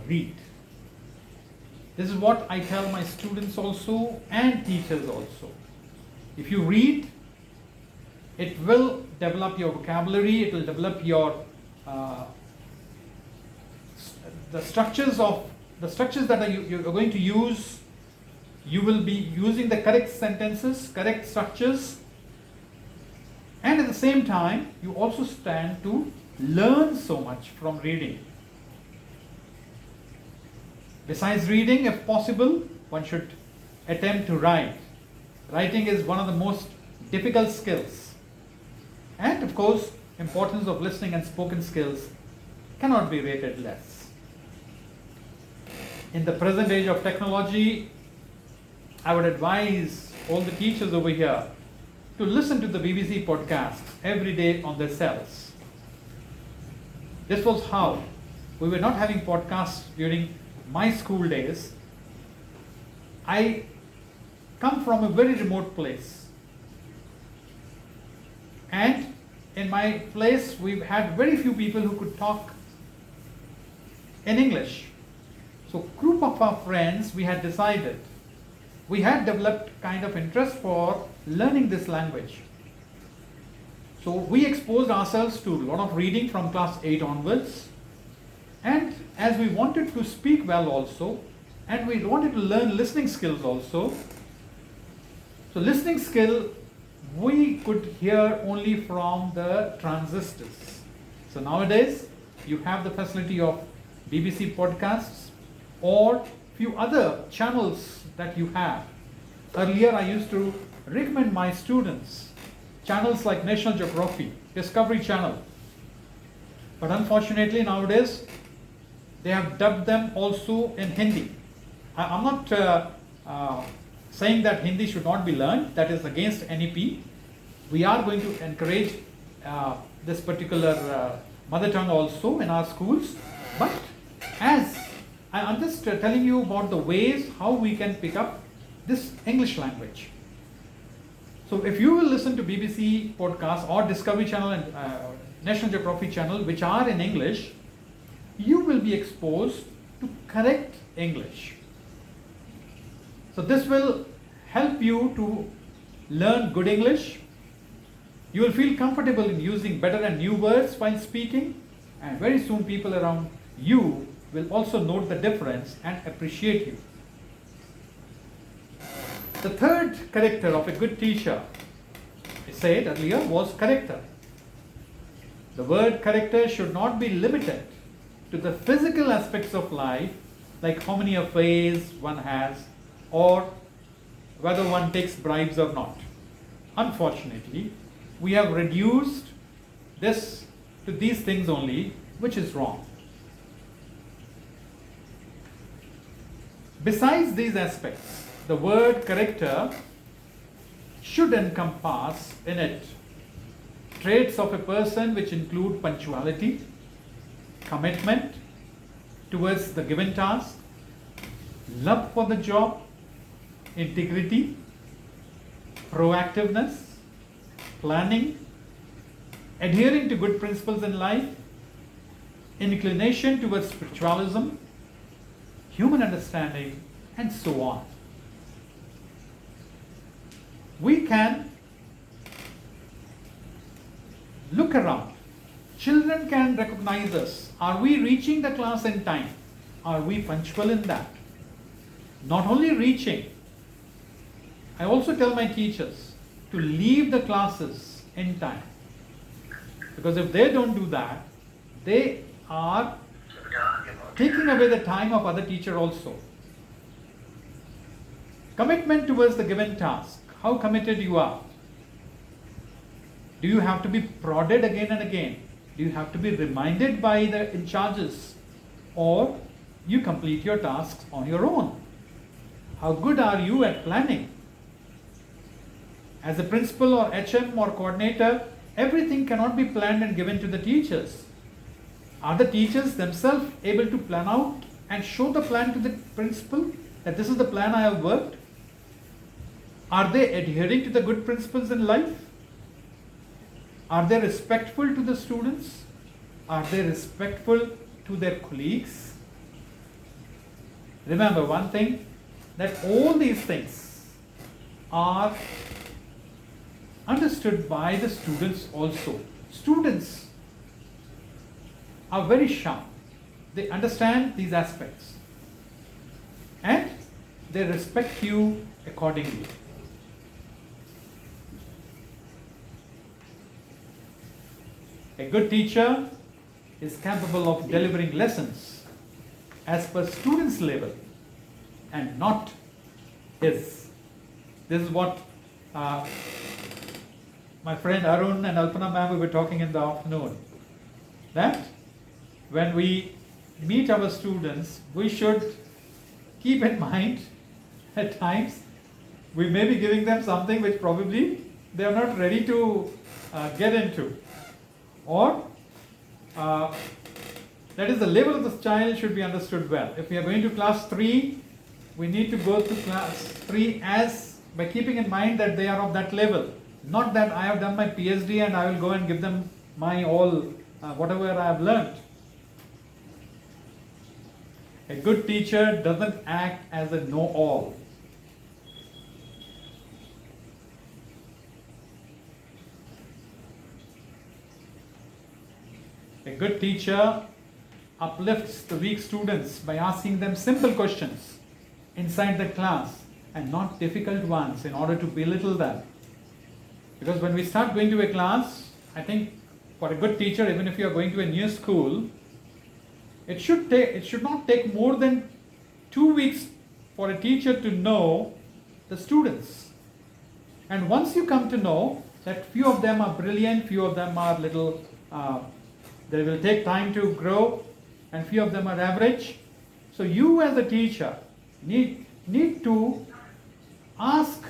read. This is what I tell my students also and teachers also. If you read, it will develop your vocabulary, it will develop your the structures that you're going to use. You will be using the correct sentences, correct structures, and at the same time, you also stand to learn so much from reading. Besides reading, if possible, one should attempt to write. Writing is one of the most difficult skills. And of course, importance of listening and spoken skills cannot be rated less. In the present age of technology, I would advise all the teachers over here to listen to the BBC podcast every day on their cells. This was how we were not having podcasts during my school days. I come from a very remote place, and in my place we've had very few people who could talk in English. So group of our friends, we had decided, we had developed kind of interest for learning this language. So we exposed ourselves to a lot of reading from class 8 onwards, and as we wanted to speak well also, and we wanted to learn listening skills also. So listening skill we could hear only from the transistors. So nowadays you have the facility of BBC podcasts or few other channels that you have. Earlier I used to recommend my students channels like National Geography, Discovery Channel. But unfortunately nowadays they have dubbed them also in Hindi. I'm not saying that Hindi should not be learned, that is against NEP. We are going to encourage this particular mother tongue also in our schools. But as I'm just telling you about the ways how we can pick up this English language. So if you will listen to BBC podcasts or Discovery Channel and National Geography Channel, which are in English, you will be exposed to correct English. So this will help you to learn good English. You will feel comfortable in using better and new words while speaking, and very soon people around you will also note the difference and appreciate you. The third character of a good teacher, I said earlier, was character. The word character should not be limited to the physical aspects of life, like how many affairs one has or whether one takes bribes or not. Unfortunately, we have reduced this to these things only, which is wrong. Besides these aspects, the word character should encompass in it traits of a person which include punctuality, commitment towards the given task, love for the job, integrity, proactiveness, planning, adhering to good principles in life, inclination towards spiritualism, human understanding, and so on. We can look around. Children can recognize us. Are we reaching the class in time? Are we punctual in that? Not only reaching, I also tell my teachers to leave the classes in time. Because if they don't do that, they are taking away the time of other teacher also. Commitment towards the given task. How committed you are? Do you have to be prodded again and again? Do you have to be reminded by the in charges? Or you complete your tasks on your own? How good are you at planning? As a principal or HM or coordinator, everything cannot be planned and given to the teachers. Are the teachers themselves able to plan out and show the plan to the principal that this is the plan I have worked? Are they adhering to the good principles in life? Are they respectful to the students? Are they respectful to their colleagues? Remember one thing, that all these things are understood by the students also. Students are very sharp. They understand these aspects and they respect you accordingly. A good teacher is capable of delivering lessons as per students' level and not his. This is what my friend Arun and Alpana ma'am were talking in the afternoon. That when we meet our students, we should keep in mind at times we may be giving them something which probably they are not ready to get into. Or that is, the level of the child should be understood well. If we are going to class 3, we need to go to class 3 as by keeping in mind that they are of that level. Not that I have done my PhD and I will go and give them my all, whatever I have learnt. A good teacher doesn't act as a know-all. A good teacher uplifts the weak students by asking them simple questions inside the class and not difficult ones in order to belittle them. Because when we start going to a class, I think for a good teacher, even if you are going to a new school, it should not take more than 2 weeks for a teacher to know the students. And once you come to know that few of them are brilliant, few of them are little, they will take time to grow, and few of them are average. So you as a teacher need to ask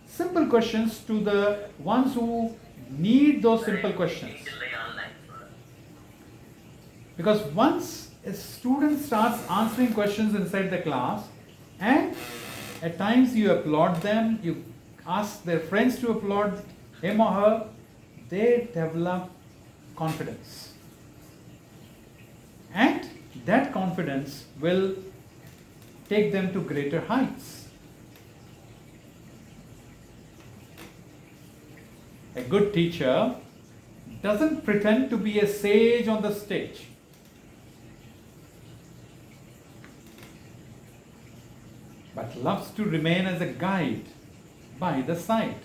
simple questions to the ones who need those simple questions. Because once a student starts answering questions inside the class, and at times you applaud them, you ask their friends to applaud him or her, they develop confidence. And that confidence will take them to greater heights. A good teacher doesn't pretend to be a sage on the stage. But loves to remain as a guide by the side.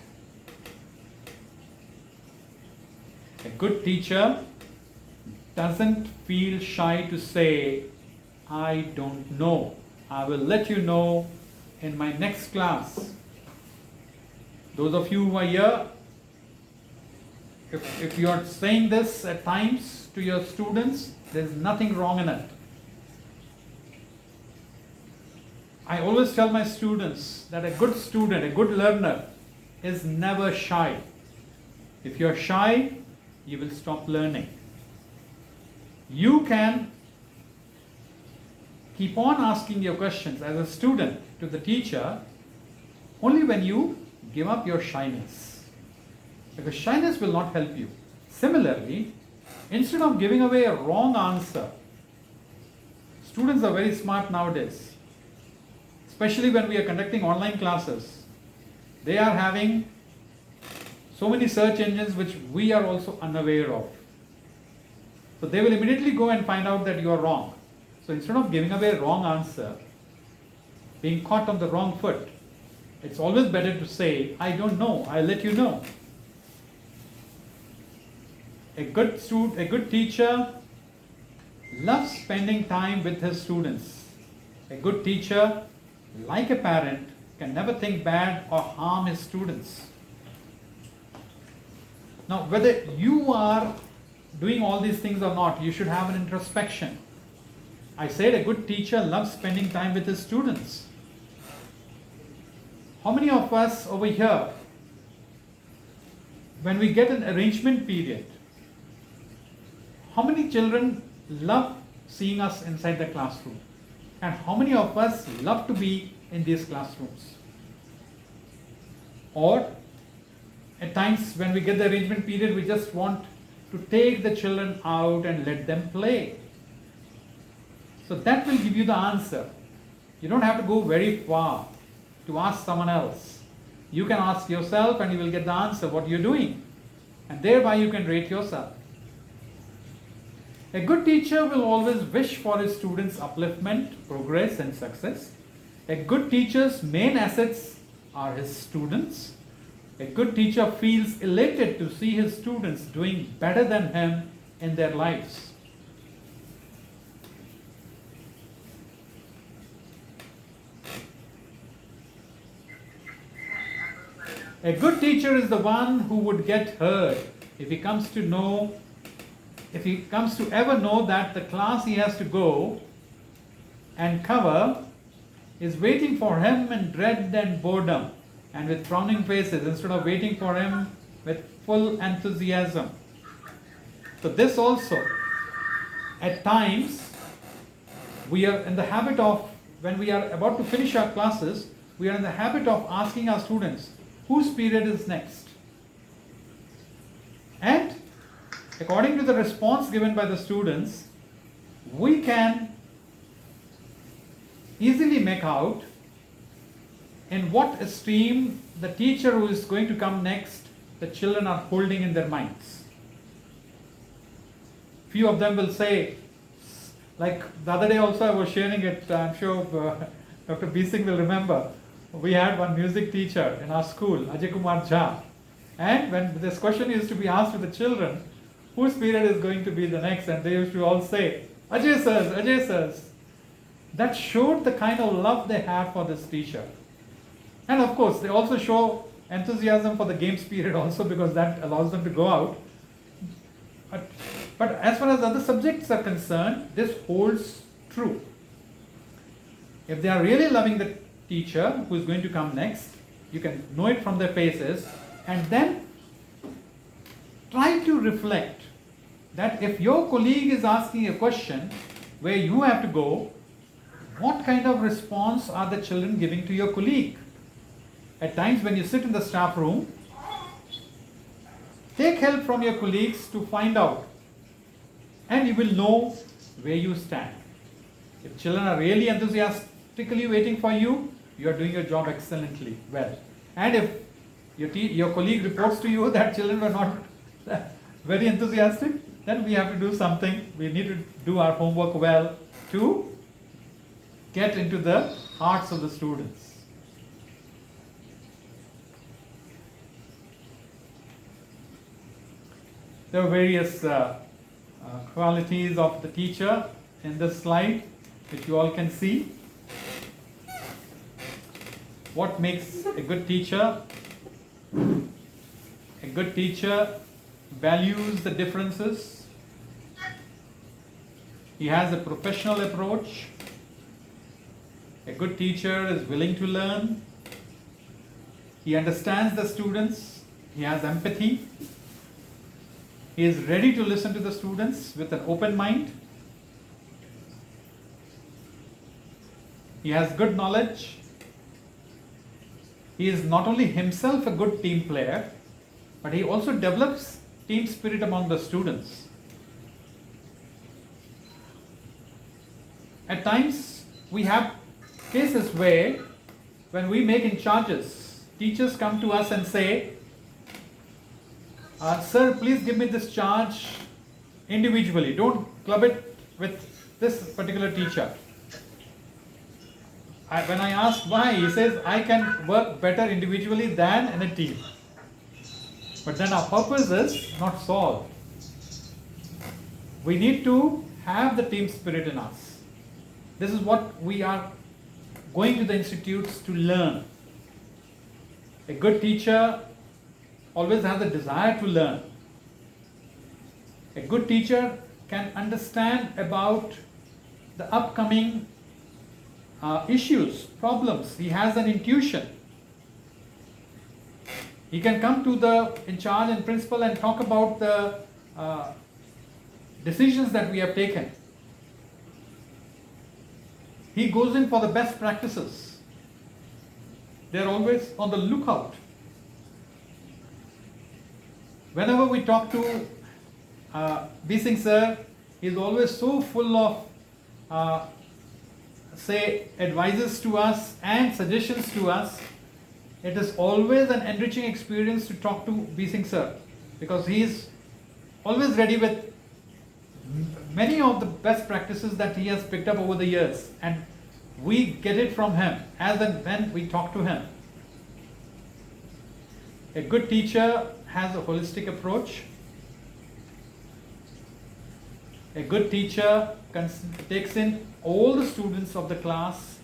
A good teacher doesn't feel shy to say, I don't know. I will let you know in my next class. Those of you who are here, if you are saying this at times to your students, there is nothing wrong in it. I always tell my students that a good student, a good learner is never shy. If you are shy, you will stop learning. You can keep on asking your questions as a student to the teacher only when you give up your shyness. Because shyness will not help you. Similarly, instead of giving away a wrong answer, students are very smart nowadays. Especially when we are conducting online classes. They are having so many search engines which we are also unaware of. So they will immediately go and find out that you are wrong. So instead of giving away a wrong answer, being caught on the wrong foot, it's always better to say, I don't know, I'll let you know. A good teacher loves spending time with his students. A good teacher, like a parent, can never think bad or harm his students. Now, whether you are doing all these things or not, you should have an introspection. I said a good teacher loves spending time with his students. How many of us over here, when we get an arrangement period, how many children love seeing us inside the classroom? And how many of us love to be in these classrooms? Or at times when we get the arrangement period, we just want to take the children out and let them play. So that will give you the answer. You don't have to go very far to ask someone else. You can ask yourself and you will get the answer what you're doing. And thereby you can rate yourself. A good teacher will always wish for his students' upliftment, progress, and success. A good teacher's main assets are his students. A good teacher feels elated to see his students doing better than him in their lives. A good teacher is the one who would get hurt if he comes to ever know that the class he has to go and cover is waiting for him in dread and boredom and with frowning faces instead of waiting for him with full enthusiasm. So this also, at times, we are in the habit of, when we are about to finish our classes, we are in the habit of asking our students, whose period is next? And according to the response given by the students, we can easily make out in what esteem the teacher who is going to come next, the children are holding in their minds. Few of them will say, like the other day also I was sharing it, I'm sure Dr. B. Singh will remember, we had one music teacher in our school, Ajay Kumar Jha, and when this question used to be asked to the children, whose period is going to be the next, and they used to all say, Ajay sirs, Ajay sirs. That showed the kind of love they had for this teacher. And of course, they also show enthusiasm for the games period also, because that allows them to go out. But as far as other subjects are concerned, this holds true. If they are really loving the teacher who is going to come next, you can know it from their faces, and then try to reflect that if your colleague is asking a question where you have to go, what kind of response are the children giving to your colleague? At times when you sit in the staff room, take help from your colleagues to find out, and you will know where you stand. If children are really enthusiastically waiting for you, you are doing your job excellently well. And if your colleague reports to you that children were not very enthusiastic, then we have to do something. We need to do our homework well to get into the hearts of the students. There are various qualities of the teacher in this slide, which you all can see. What makes a good teacher? A good teacher values the differences. He has a professional approach. A good teacher is willing to learn. He understands the students. He has empathy. He is ready to listen to the students with an open mind. He has good knowledge. He is not only himself a good team player, but he also develops team spirit among the students. At times, we have cases where, when we make in charges, teachers come to us and say, sir, please give me this charge individually. Don't club it with this particular teacher. When I ask why, he says, I can work better individually than in a team. But then our purpose is not solved. We need to have the team spirit in us. This is what we are going to the institutes to learn. A good teacher always has a desire to learn. A good teacher can understand about the upcoming issues, problems. He has an intuition. He can come to the in charge and principal and talk about the decisions that we have taken. He goes in for the best practices. They are always on the lookout. Whenever we talk to B. Singh sir, he is always so full of say advices to us and suggestions to us, it is always an enriching experience to talk to B. Singh sir, because he is always ready with many of the best practices that he has picked up over the years, and we get it from him as and when we talk to him. A good teacher has a holistic approach. A good teacher takes in all the students of the class.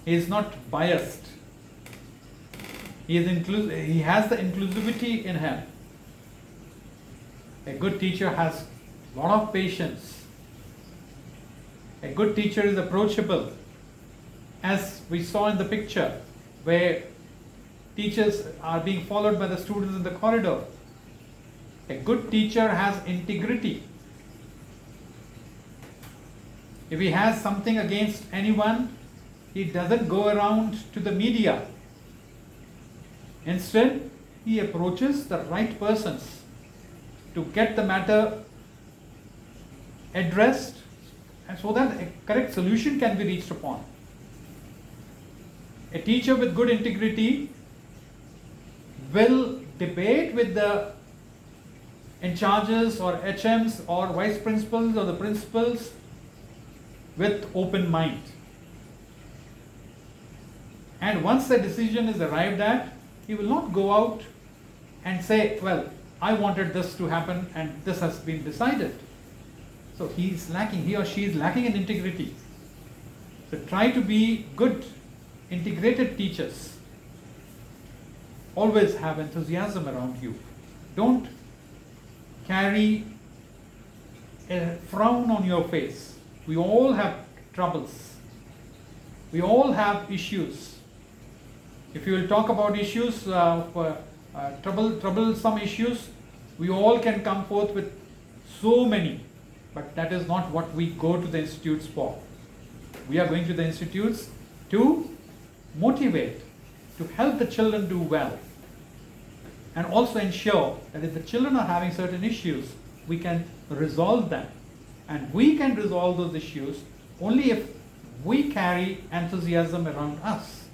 He is not biased. He has the inclusivity in him. A good teacher has a lot of patience. A good teacher is approachable, as we saw in the picture where teachers are being followed by the students in the corridor. A good teacher has integrity. If he has something against anyone, he doesn't go around to the media. Instead, he approaches the right persons to get the matter addressed, and so that a correct solution can be reached upon. A teacher with good integrity will debate with the in charges or HMs or vice principals or the principals with open mind. And once the decision is arrived at, he will not go out and say, well, I wanted this to happen and this has been decided. So he or she is lacking in integrity. So try to be good, integrated teachers. Always have enthusiasm around you. Don't carry a frown on your face. We all have troubles. We all have issues. If you will talk about issues, troublesome issues, we all can come forth with so many. But that is not what we go to the institutes for. We are going to the institutes to motivate, to help the children do well, and also ensure that if the children are having certain issues, we can resolve them. And we can resolve those issues only if we carry enthusiasm around us.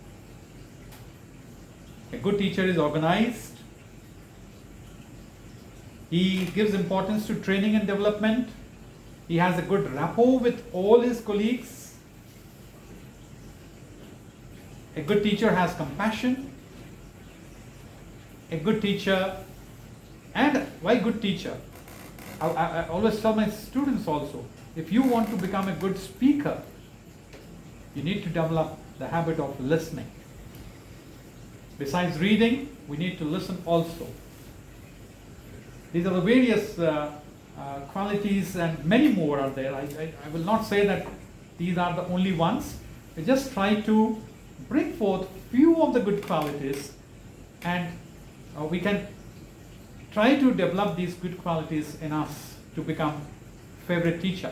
A good teacher is organized. He gives importance to training and development. He has a good rapport with all his colleagues. A good teacher has compassion. A good teacher, and why good teacher? I always tell my students also, if you want to become a good speaker, you need to develop the habit of listening. Besides reading, we need to listen also. These are the various qualities, and many more are there. I will not say that these are the only ones. I just try to bring forth few of the good qualities, and we can try to develop these good qualities in us to become favorite teacher.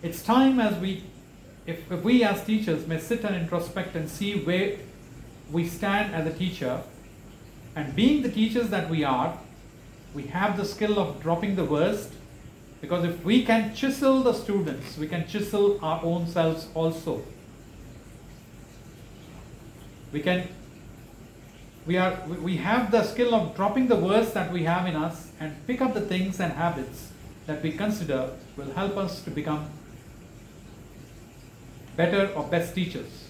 It's time if we as teachers may sit and introspect and see where we stand as a teacher, and being the teachers that we are, we have the skill of dropping the worst, because if we can chisel the students, we can chisel our own selves also. We have the skill of dropping the worst that we have in us and pick up the things and habits that we consider will help us to become better or best teachers.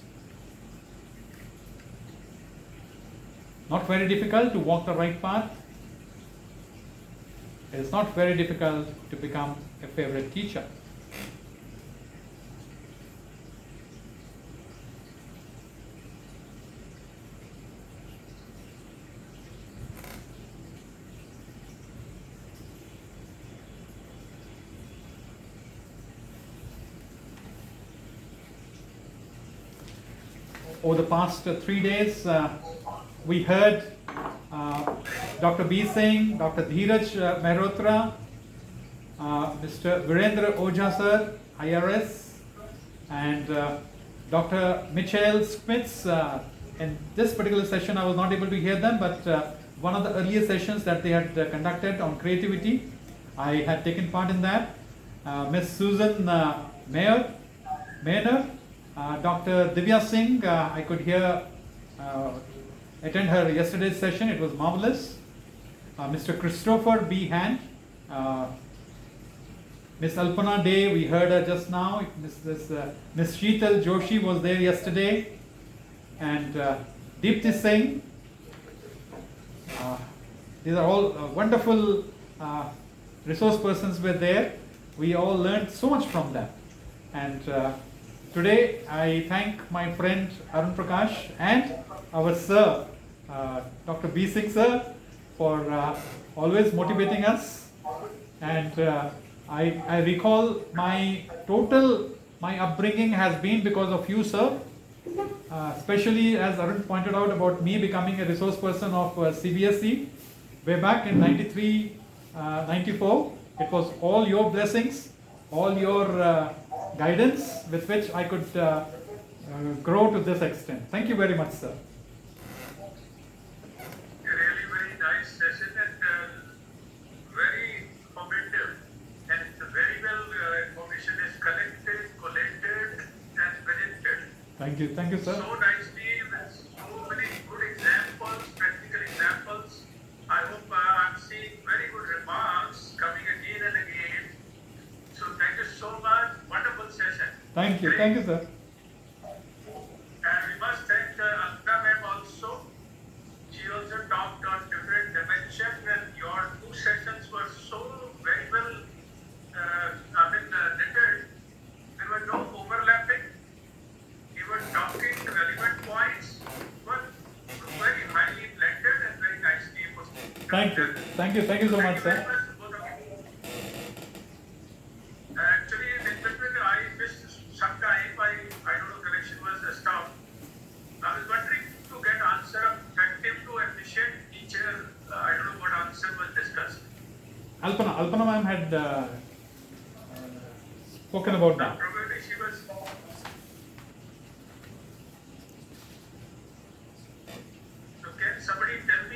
Not very difficult to walk the right path. It is not very difficult to become a favorite teacher. Over the past 3 days, we heard Dr. B. Singh, Dr. Dheeraj Mehrotra, Mr. Virendra Ojha sir, IRS, and Dr. Michael Smits. In this particular session, I was not able to hear them, but one of the earlier sessions that they had conducted on creativity, I had taken part in that. Miss Susan Maynor, Dr. Divya Singh, I could hear, attend her yesterday's session. It was marvelous. Mr. Christopher B. Hand, Miss Alpana Day, we heard her just now. Miss Sheetal Joshi was there yesterday, and Deepthi Singh. These are all wonderful resource persons were there. We all learned so much from them. And today I thank my friend Arun Prakash and our sir, Dr. B. Singh sir, for always motivating us. And I recall my upbringing has been because of you, sir. Especially as Arun pointed out about me becoming a resource person of CBSE way back in 93, 94. It was all your blessings, all your guidance with which I could grow to this extent. Thank you very much, sir. Really very nice session and very informative, and very well information is collected, collated and presented. Thank you, sir. So nicely with so many good examples, practical examples. I hope I'm seeing very good remarks coming again and again. So thank you so much. Wonderful session. Thank you, sir. And we must thank Alpana ma'am also. She also talked on different dimensions, and your two sessions were so very well knitted. There were no overlapping. You were talking relevant points, but very highly blended and very nicely put together. Thank you so much, sir. Both of you. Actually, in between, I missed some time. I don't know, connection was stopped. I was wondering to get answer of effective to efficient teacher. I don't know what answer was discussed. Alpana ma'am had spoken about that. Probably she was. So can somebody tell me